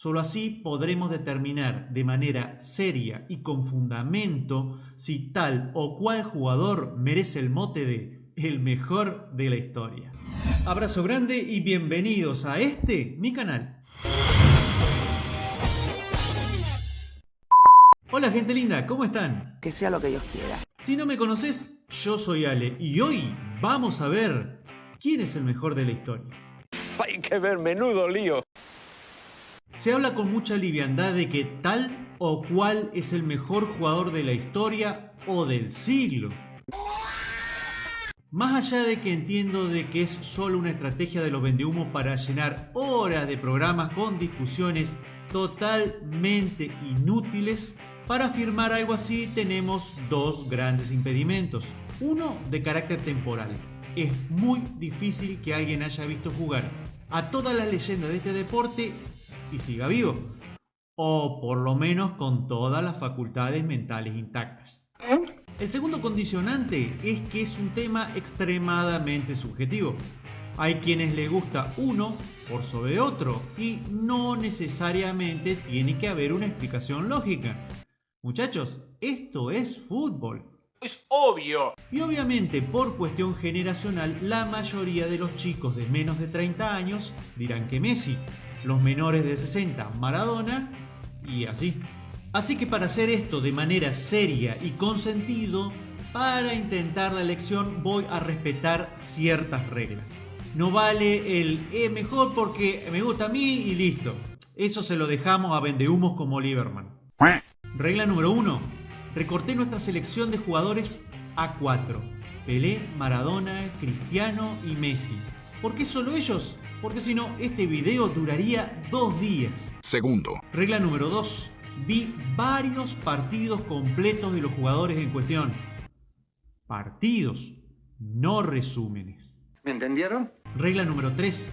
Solo así podremos determinar de manera seria y con fundamento si tal o cual jugador merece el mote de el mejor de la historia. Abrazo grande y bienvenidos a mi canal. Hola gente linda, ¿cómo están? Que sea lo que Dios quiera. Si no me conoces, yo soy Ale y hoy vamos a ver quién es el mejor de la historia. Hay que ver, menudo lío. Se habla con mucha liviandad de que tal o cual es el mejor jugador de la historia o del siglo. Más allá de que entiendo de que es solo una estrategia de los vendehumos para llenar horas de programas con discusiones totalmente inútiles, para afirmar algo así tenemos dos grandes impedimentos. Uno de carácter temporal. Es muy difícil que alguien haya visto jugar a todas las leyendas de este deporte y siga vivo, o por lo menos con todas las facultades mentales intactas. El segundo condicionante es que es un tema extremadamente subjetivo. Hay quienes les gusta uno por sobre otro y no necesariamente tiene que haber una explicación lógica. Muchachos, esto es fútbol. Es obvio. Y obviamente por cuestión generacional la mayoría de los chicos de menos de 30 años dirán que Messi, los menores de 60 Maradona y así. Así que para hacer esto de manera seria y con sentido, para intentar la elección voy a respetar ciertas reglas. No vale el mejor porque me gusta a mí y listo. Eso se lo dejamos a vendehumos como Lieberman. Regla número 1. Recorté nuestra selección de jugadores a 4. Pelé, Maradona, Cristiano y Messi. ¿Por qué solo ellos? Porque si no, este video duraría 2 días. Segundo. Regla número 2. Vi varios partidos completos de los jugadores en cuestión. Partidos, no resúmenes. ¿Me entendieron? Regla número 3.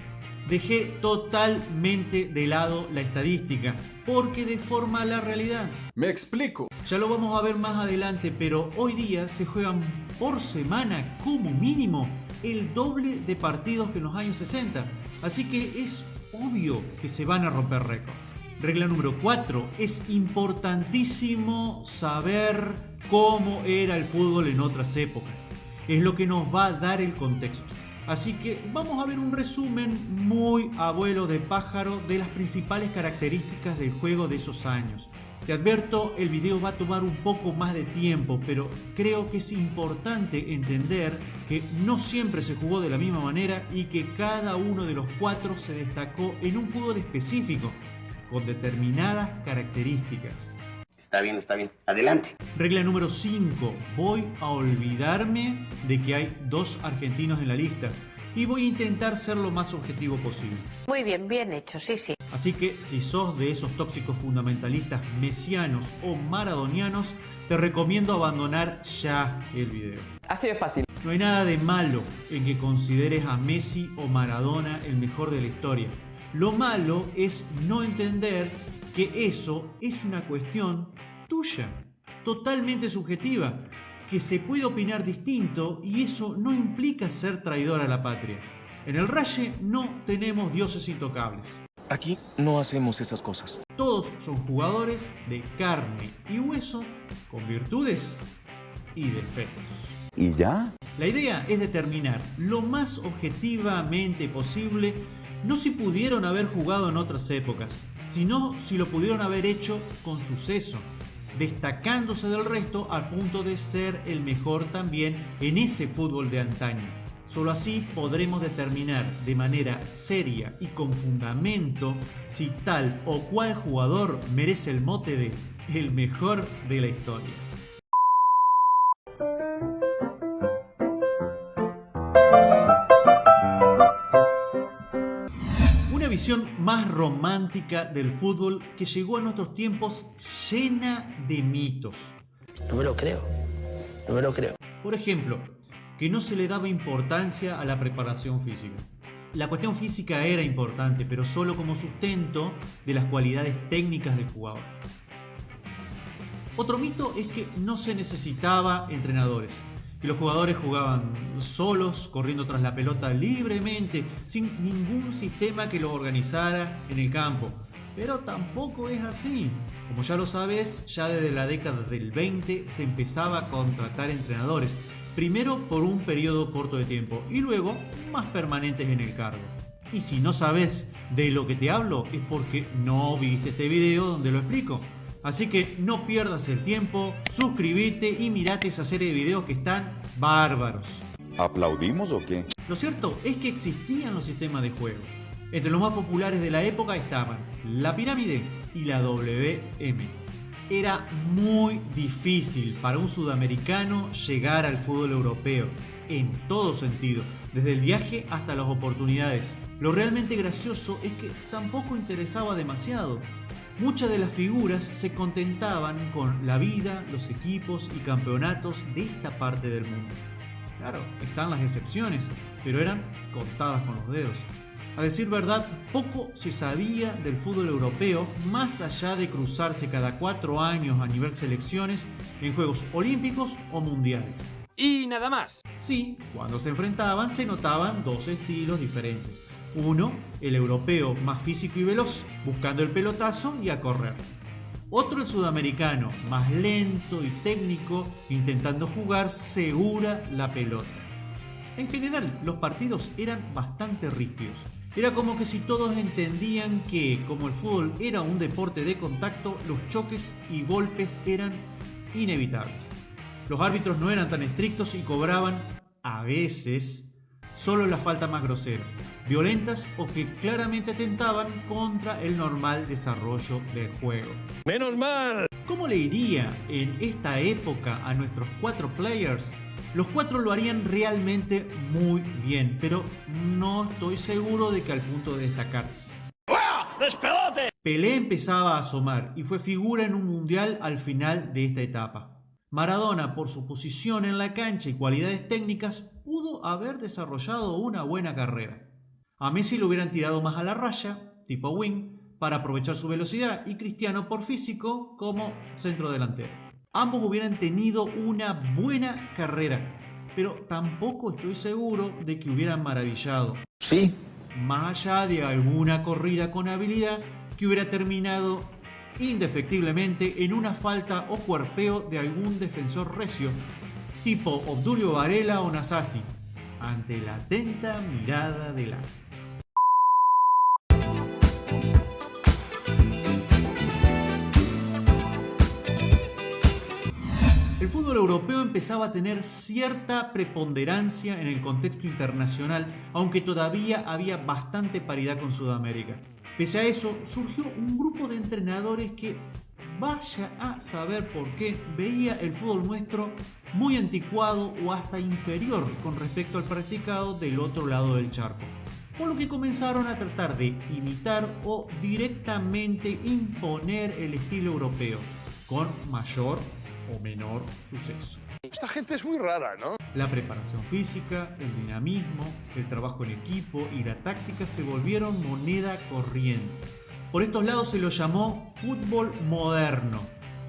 Dejé totalmente de lado la estadística porque deforma la realidad. Me explico. Ya lo vamos a ver más adelante, pero hoy día se juegan por semana como mínimo el doble de partidos que en los años 60. Así que es obvio que se van a romper récords. Regla número 4. Es importantísimo saber cómo era el fútbol en otras épocas. Es lo que nos va a dar el contexto. Así que vamos a ver un resumen muy abuelo de pájaro de las principales características del juego de esos años. Te advierto, el video va a tomar un poco más de tiempo, pero creo que es importante entender que no siempre se jugó de la misma manera y que cada uno de los 4 se destacó en un fútbol específico, con determinadas características. Está bien, está bien. Adelante. Regla número 5. Voy a olvidarme de que hay 2 argentinos en la lista y voy a intentar ser lo más objetivo posible. Muy bien, bien hecho, sí, sí. Así que si sos de esos tóxicos fundamentalistas mesianos o maradonianos, te recomiendo abandonar ya el video. Así de fácil. No hay nada de malo en que consideres a Messi o Maradona el mejor de la historia. Lo malo es no entender que eso es una cuestión tuya, totalmente subjetiva, que se puede opinar distinto y eso no implica ser traidor a la patria. En el Raye no tenemos dioses intocables. Aquí no hacemos esas cosas. Todos son jugadores de carne y hueso con virtudes y defectos. ¿Y ya? La idea es determinar lo más objetivamente posible no si pudieron haber jugado en otras épocas, sino si lo pudieron haber hecho con suceso, destacándose del resto al punto de ser el mejor también en ese fútbol de antaño. Solo así podremos determinar de manera seria y con fundamento si tal o cual jugador merece el mote de el mejor de la historia. Una visión más romántica del fútbol que llegó a nuestros tiempos llena de mitos. No me lo creo. No me lo creo. Por ejemplo, que no se le daba importancia a la preparación física. La cuestión física era importante, pero solo como sustento de las cualidades técnicas del jugador. Otro mito es que no se necesitaba entrenadores, y los jugadores jugaban solos, corriendo tras la pelota libremente, sin ningún sistema que los organizara en el campo. Pero tampoco es así. Como ya lo sabes, ya desde la década del 20 se empezaba a contratar entrenadores, primero por un periodo corto de tiempo y luego más permanentes en el cargo. Y si no sabes de lo que te hablo es porque no viste este video donde lo explico. Así que no pierdas el tiempo, suscríbete y mirate esa serie de videos que están bárbaros. ¿Aplaudimos o qué? Lo cierto es que existían los sistemas de juego. Entre los más populares de la época estaban la pirámide y la WM. Era muy difícil para un sudamericano llegar al fútbol europeo, en todo sentido, desde el viaje hasta las oportunidades. Lo realmente gracioso es que tampoco interesaba demasiado. Muchas de las figuras se contentaban con la vida, los equipos y campeonatos de esta parte del mundo. Claro, están las excepciones, pero eran contadas con los dedos. A decir verdad, poco se sabía del fútbol europeo más allá de cruzarse cada 4 años a nivel selecciones en Juegos Olímpicos o Mundiales. Y nada más. Sí, cuando se enfrentaban se notaban dos estilos diferentes. Uno, el europeo más físico y veloz, buscando el pelotazo y a correr. Otro, el sudamericano, más lento y técnico, intentando jugar segura la pelota. En general, los partidos eran bastante rígidos. Era como que si todos entendían que, como el fútbol era un deporte de contacto, los choques y golpes eran inevitables. Los árbitros no eran tan estrictos y cobraban, a veces, solo las faltas más groseras, violentas o que claramente atentaban contra el normal desarrollo del juego. ¡Menos mal! ¿Cómo le iría en esta época a nuestros 4 players? Los 4 lo harían realmente muy bien, pero no estoy seguro de que al punto de destacarse. ¡Despelote! Pelé empezaba a asomar y fue figura en un mundial al final de esta etapa. Maradona, por su posición en la cancha y cualidades técnicas, pudo haber desarrollado una buena carrera. A Messi lo hubieran tirado más a la raya, tipo wing, para aprovechar su velocidad, y Cristiano por físico como centrodelantero. Ambos hubieran tenido una buena carrera, pero tampoco estoy seguro de que hubieran maravillado. Sí. Más allá de alguna corrida con habilidad que hubiera terminado indefectiblemente en una falta o cuerpeo de algún defensor recio, tipo Obdulio Varela o Nasasi, ante la atenta mirada del árbitro. El fútbol europeo empezaba a tener cierta preponderancia en el contexto internacional, aunque todavía había bastante paridad con Sudamérica. Pese a eso, surgió un grupo de entrenadores que, vaya a saber por qué, veía el fútbol nuestro muy anticuado o hasta inferior con respecto al practicado del otro lado del charco, por lo que comenzaron a tratar de imitar o directamente imponer el estilo europeo, con mayor o menor suceso. Esta gente es muy rara, ¿no? La preparación física, el dinamismo, el trabajo en equipo y la táctica se volvieron moneda corriente. Por estos lados se lo llamó fútbol moderno,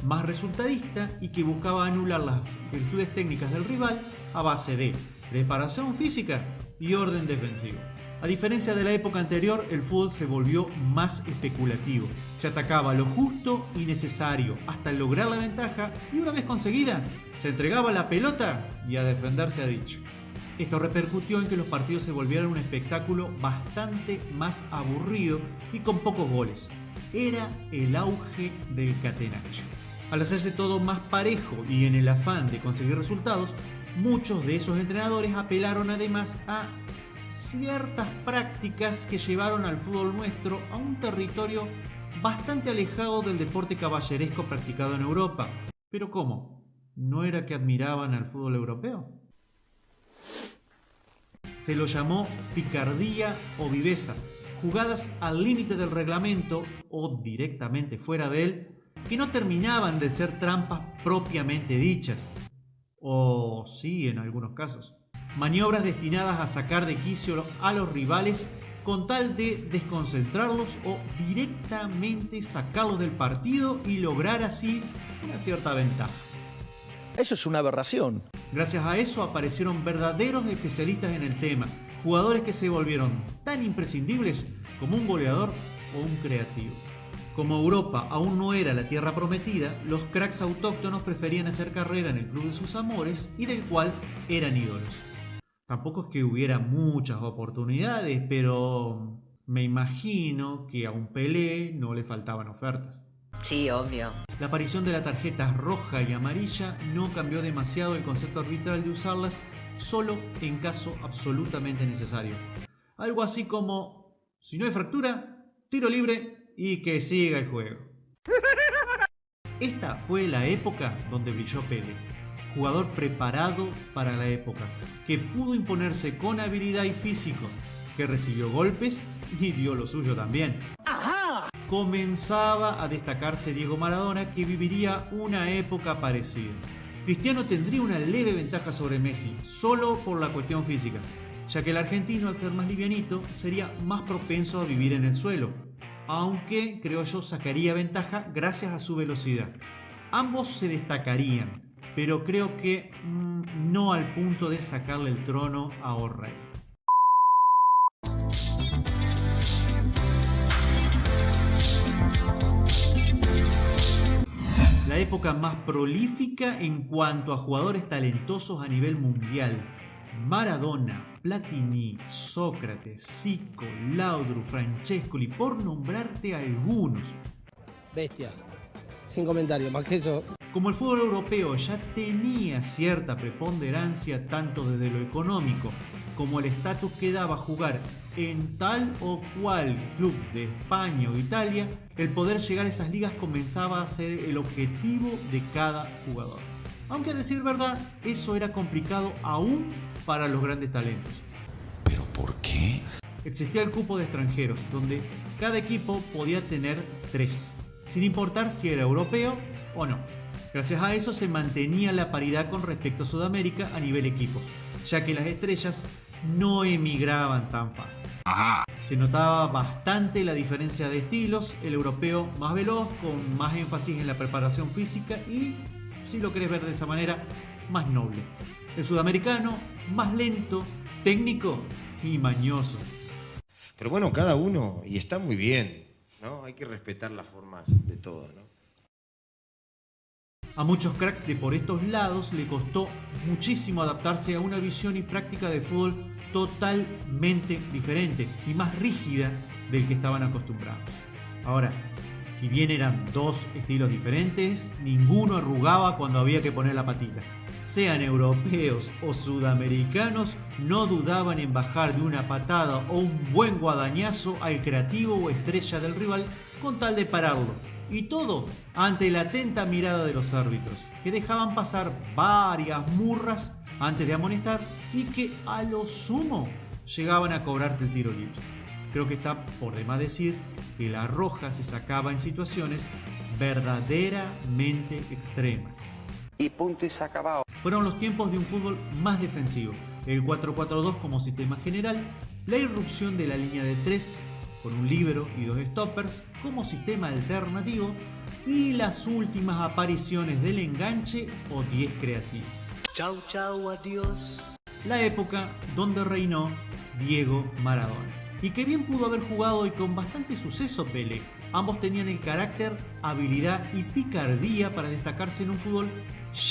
más resultadista y que buscaba anular las virtudes técnicas del rival a base de preparación física y orden defensivo. A diferencia de la época anterior, el fútbol se volvió más especulativo. Se atacaba lo justo y necesario hasta lograr la ventaja y una vez conseguida, se entregaba la pelota y a defenderse a dicho. Esto repercutió en que los partidos se volvieran un espectáculo bastante más aburrido y con pocos goles. Era el auge del catenaccio. Al hacerse todo más parejo y en el afán de conseguir resultados, muchos de esos entrenadores apelaron además a ciertas prácticas que llevaron al fútbol nuestro a un territorio bastante alejado del deporte caballeresco practicado en Europa. ¿Pero cómo? ¿No era que admiraban al fútbol europeo? Se lo llamó picardía o viveza, jugadas al límite del reglamento o directamente fuera de él, que no terminaban de ser trampas propiamente dichas. O sí, en algunos casos. Maniobras destinadas a sacar de quicio a los rivales con tal de desconcentrarlos o directamente sacarlos del partido y lograr así una cierta ventaja. Eso es una aberración. Gracias a eso aparecieron verdaderos especialistas en el tema, jugadores que se volvieron tan imprescindibles como un goleador o un creativo. Como Europa aún no era la tierra prometida, los cracks autóctonos preferían hacer carrera en el club de sus amores y del cual eran ídolos. Tampoco es que hubiera muchas oportunidades, pero me imagino que a un Pelé no le faltaban ofertas. Sí, obvio. La aparición de la tarjeta roja y amarilla no cambió demasiado el concepto arbitral de usarlas solo en caso absolutamente necesario. Algo así como, si no hay fractura, tiro libre y que siga el juego. Esta fue la época donde brilló Pelé, jugador preparado para la época, que pudo imponerse con habilidad y físico, que recibió golpes y dio lo suyo también. Comenzaba a destacarse Diego Maradona, que viviría una época parecida. Cristiano tendría una leve ventaja sobre Messi, solo por la cuestión física, ya que el argentino, al ser más livianito, sería más propenso a vivir en el suelo, aunque creo yo sacaría ventaja gracias a su velocidad. Ambos se destacarían, pero creo que no al punto de sacarle el trono a O'Reilly. La época más prolífica en cuanto a jugadores talentosos a nivel mundial. Maradona, Platini, Sócrates, Zico, Laudrup, Francescoli, por nombrarte algunos. Bestia. Sin comentarios, más que eso. Como el fútbol europeo ya tenía cierta preponderancia tanto desde lo económico como el estatus que daba jugar en tal o cual club de España o Italia, el poder llegar a esas ligas comenzaba a ser el objetivo de cada jugador. Aunque a decir verdad, eso era complicado aún para los grandes talentos. ¿Pero por qué? Existía el cupo de extranjeros, donde cada equipo podía tener 3, sin importar si era europeo o no. Gracias a eso se mantenía la paridad con respecto a Sudamérica a nivel equipos, ya que las estrellas no emigraban tan fácil. Se notaba bastante la diferencia de estilos, el europeo más veloz, con más énfasis en la preparación física y, si lo querés ver de esa manera, más noble. El sudamericano, más lento, técnico y mañoso. Pero bueno, cada uno, y está muy bien, ¿no? Hay que respetar las formas de todo, ¿no? A muchos cracks de por estos lados le costó muchísimo adaptarse a una visión y práctica de fútbol totalmente diferente y más rígida del que estaban acostumbrados. Ahora, si bien eran dos estilos diferentes, ninguno arrugaba cuando había que poner la patita. Sean europeos o sudamericanos, no dudaban en bajar de una patada o un buen guadañazo al creativo o estrella del rival con tal de pararlo. Y todo ante la atenta mirada de los árbitros, que dejaban pasar varias murras antes de amonestar y que a lo sumo llegaban a cobrarte el tiro libre. Creo que está por demás decir que la roja se sacaba en situaciones verdaderamente extremas. Y punto y se ha acabado. Fueron los tiempos de un fútbol más defensivo, el 4-4-2 como sistema general, la irrupción de la línea de 3 con un líbero y 2 stoppers como sistema alternativo y las últimas apariciones del enganche o 10 creativo. Chau, chau, adiós. La época donde reinó Diego Maradona. Y que bien pudo haber jugado y con bastante suceso Pelé. Ambos tenían el carácter, habilidad y picardía para destacarse en un fútbol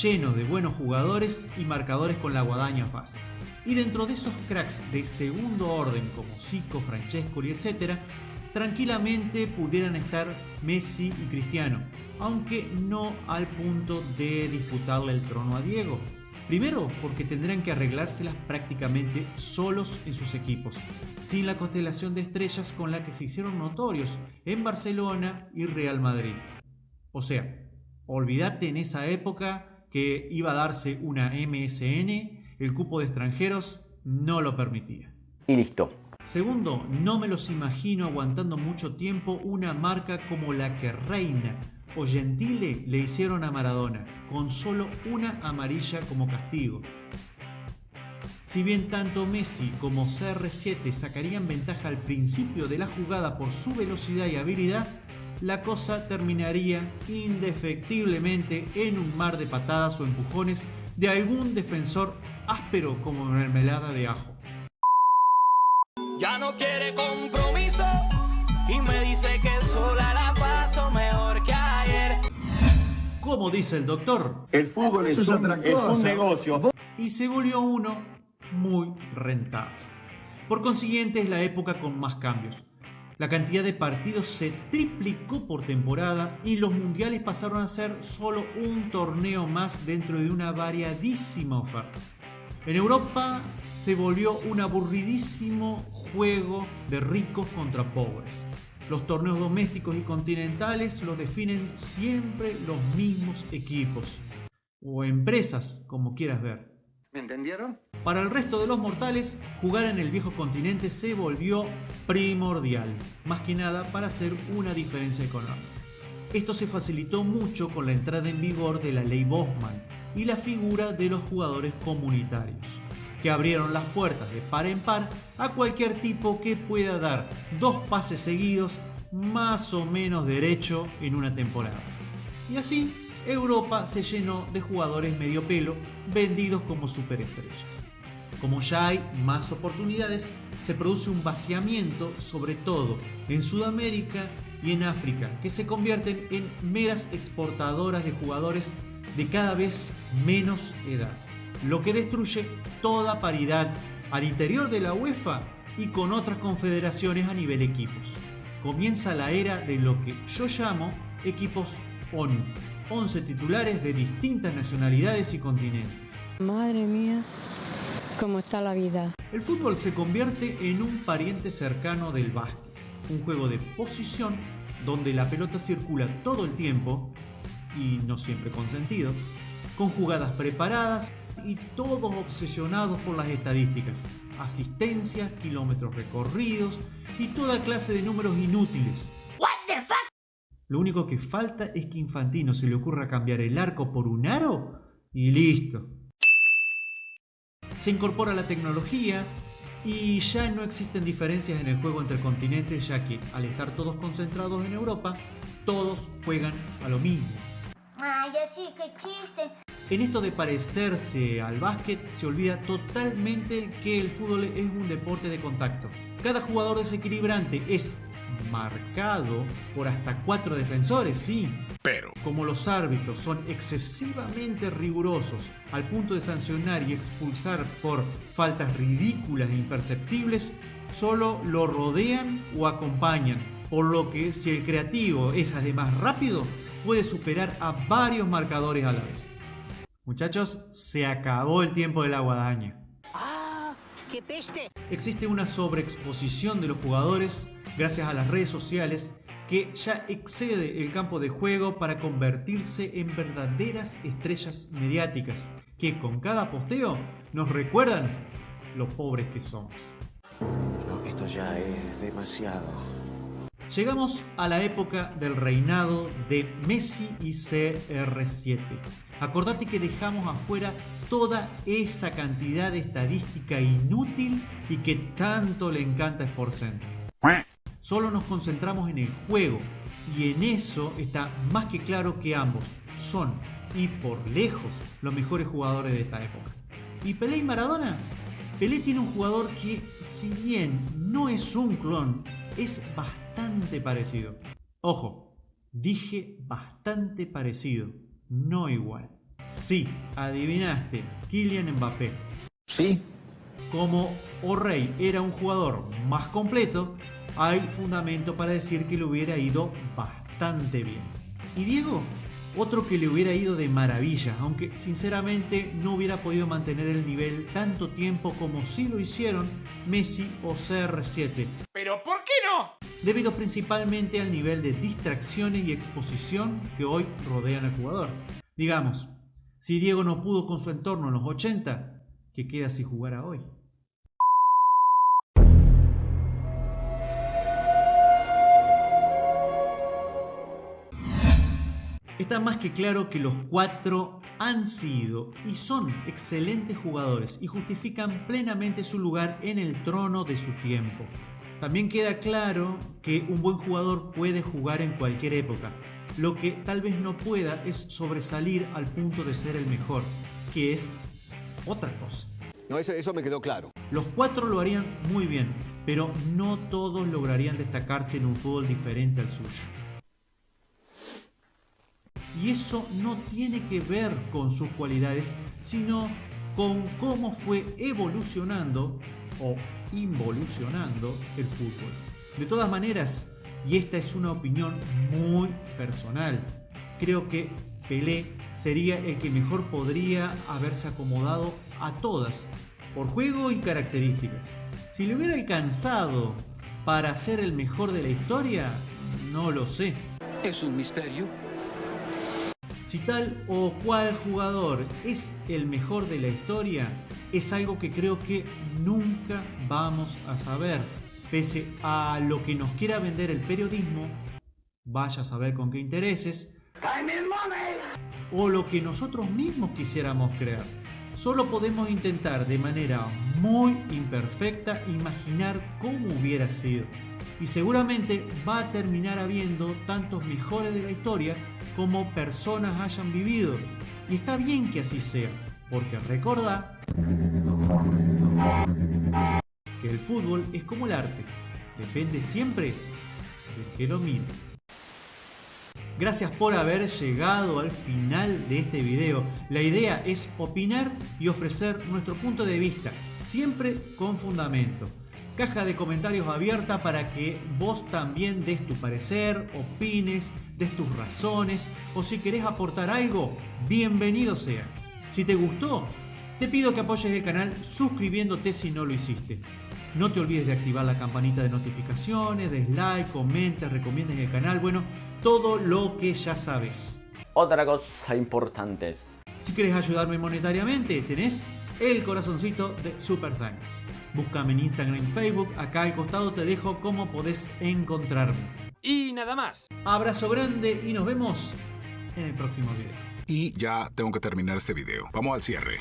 lleno de buenos jugadores y marcadores con la guadaña fácil. Y dentro de esos cracks de segundo orden como Zico, Francescoli, etc., tranquilamente pudieran estar Messi y Cristiano, aunque no al punto de disputarle el trono a Diego. Primero, porque tendrán que arreglárselas prácticamente solos en sus equipos, sin la constelación de estrellas con la que se hicieron notorios en Barcelona y Real Madrid. O sea, olvídate en esa época que iba a darse una MSN, el cupo de extranjeros no lo permitía. Y listo. Segundo, no me los imagino aguantando mucho tiempo una marca como la que Reina o Gentile le hicieron a Maradona, con solo una amarilla como castigo. Si bien tanto Messi como CR7 sacarían ventaja al principio de la jugada por su velocidad y habilidad, la cosa terminaría indefectiblemente en un mar de patadas o empujones de algún defensor áspero como mermelada de ajo. Ya no quiere compromiso y me dice que sola la paso mejor que ayer. Como dice el doctor, El fútbol es un negocio. y se volvió uno muy rentable. Por consiguiente, es la época con más cambios. La cantidad de partidos se triplicó por temporada y los mundiales pasaron a ser solo un torneo más dentro de una variadísima oferta. En Europa se volvió un aburridísimo juego de ricos contra pobres. Los torneos domésticos y continentales los definen siempre los mismos equipos o empresas, como quieras ver. ¿Me entendieron? Para el resto de los mortales, jugar en el viejo continente se volvió primordial, más que nada para hacer una diferencia económica. Esto se facilitó mucho con la entrada en vigor de la ley Bosman y la figura de los jugadores comunitarios, que abrieron las puertas de par en par a cualquier tipo que pueda dar 2 pases seguidos más o menos derecho en una temporada. Y así, Europa se llenó de jugadores medio pelo vendidos como superestrellas. Como ya hay más oportunidades, se produce un vaciamiento, sobre todo en Sudamérica y en África, que se convierten en meras exportadoras de jugadores de cada vez menos edad, lo que destruye toda paridad al interior de la UEFA y con otras confederaciones a nivel equipos. Comienza la era de lo que yo llamo equipos ONU, 11 titulares de distintas nacionalidades y continentes. Madre mía, cómo está la vida. El fútbol se convierte en un pariente cercano del básquet, un juego de posición donde la pelota circula todo el tiempo, y no siempre con sentido, con jugadas preparadas y todos obsesionados por las estadísticas, asistencias, kilómetros recorridos y toda clase de números inútiles. Lo único que falta es que Infantino se le ocurra cambiar el arco por un aro y listo. Se incorpora la tecnología y ya no existen diferencias en el juego entre continentes, ya que al estar todos concentrados en Europa, todos juegan a lo mismo. Ay, así, qué chiste. En esto de parecerse al básquet, se olvida totalmente que el fútbol es un deporte de contacto. Cada jugador desequilibrante es marcado por hasta 4 defensores, sí. Pero como los árbitros son excesivamente rigurosos al punto de sancionar y expulsar por faltas ridículas e imperceptibles, solo lo rodean o acompañan, por lo que si el creativo es además rápido, puede superar a varios marcadores a la vez. Muchachos, se acabó el tiempo de la guadaña. ¡Ah! ¡Qué peste! Existe una sobreexposición de los jugadores gracias a las redes sociales que ya excede el campo de juego para convertirse en verdaderas estrellas mediáticas que con cada posteo nos recuerdan lo pobres que somos. No, esto ya es demasiado. Llegamos a la época del reinado de Messi y CR7. Acordate que dejamos afuera toda esa cantidad de estadística inútil y que tanto le encanta Sportcenter. Solo nos concentramos en el juego y en eso está más que claro que ambos son, y por lejos, los mejores jugadores de esta época. ¿Y Pelé y Maradona? Pelé tiene un jugador que, si bien no es un clon, es bastante parecido. Ojo, dije bastante parecido, no igual. Sí, adivinaste, Kylian Mbappé. ¿Sí? Como O'Reilly era un jugador más completo, hay fundamento para decir que le hubiera ido bastante bien. ¿Y Diego? Otro que le hubiera ido de maravilla, aunque sinceramente no hubiera podido mantener el nivel tanto tiempo como sí lo hicieron Messi o CR7. ¿pero por qué no? Debido principalmente al nivel de distracciones y exposición que hoy rodean al jugador. Digamos, si Diego no pudo con su entorno en los 80, ¿qué queda si jugara hoy? Está más que claro que los 4 han sido y son excelentes jugadores y justifican plenamente su lugar en el trono de su tiempo. También queda claro que un buen jugador puede jugar en cualquier época. Lo que tal vez no pueda es sobresalir al punto de ser el mejor. que es otra cosa. No, eso me quedó claro. Los 4 lo harían muy bien, pero no todos lograrían destacarse en un fútbol diferente al suyo. Y eso no tiene que ver con sus cualidades, sino con cómo fue evolucionando o involucionando el fútbol. De todas maneras, y esta es una opinión muy personal, creo que Pelé sería el que mejor podría haberse acomodado a todas, por juego y características. Si le hubiera alcanzado para ser el mejor de la historia, no lo sé. Es un misterio. Si tal o cual jugador es el mejor de la historia, es algo que creo que nunca vamos a saber. Pese a lo que nos quiera vender el periodismo, vaya a saber con qué intereses, o lo que nosotros mismos quisiéramos creer. Solo podemos intentar de manera muy imperfecta imaginar cómo hubiera sido. Y seguramente va a terminar habiendo tantos mejores de la historia como personas hayan vivido. Y está bien que así sea, porque recordá que el fútbol es como el arte, depende siempre de que lo mire. Gracias por haber llegado al final de este video. La idea es opinar y ofrecer nuestro punto de vista, siempre con fundamento. Caja de comentarios abierta para que vos también des tu parecer, opines, des tus razones, o si querés aportar algo, bienvenido sea. Si te gustó, te pido que apoyes el canal suscribiéndote si no lo hiciste. No te olvides de activar la campanita de notificaciones, des like, comentes, recomiendes el canal, bueno, todo lo que ya sabes. Otra cosa importante. Si querés ayudarme monetariamente, tenés el corazoncito de Super Thanks. Búscame en Instagram y Facebook, acá al costado te dejo cómo podés encontrarme. Y nada más. Abrazo grande y nos vemos en el próximo video. Y ya tengo que terminar este video. Vamos al cierre.